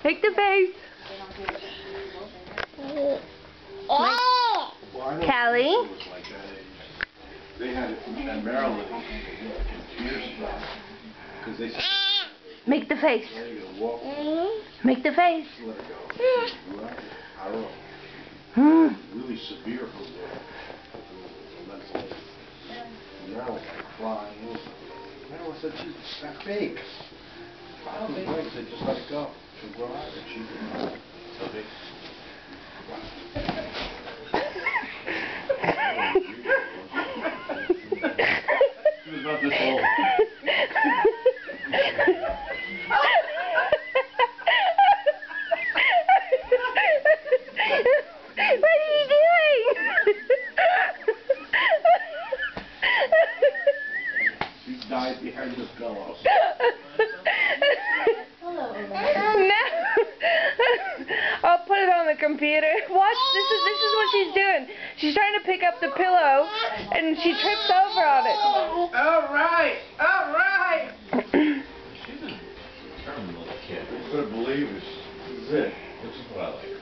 Make the face. Callie. They had it in Maryland years ago. Because they said, Make the face. you're going to walk, Make the face. let it go. Well, I don't know. Hmm. Really severe for the now I'm crying. No, I said, she's that big. I said, just let it go. She'll grow out and she can so big. She was about this old. What are you doing? She died behind this pillow. No. I'll put it on the computer. Watch, this is what she's doing. She's trying to pick up the pillow and she trips over on it. Alright! Alright! She's a determined little kid. You couldn't believe this. This is it. This is what I like.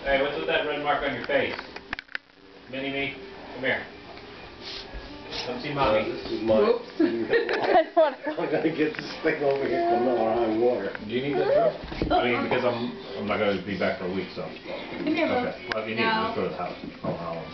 Hey, what's with that red mark on your face? Mini-me, come here. Come see mommy. This is my... I'm gonna get this thing over here from high water. Do you need this, Joe? I mean, because I'm not gonna be back for a week, so. Come here, Bo. Okay. Well, if you need it, just go to the house. I'll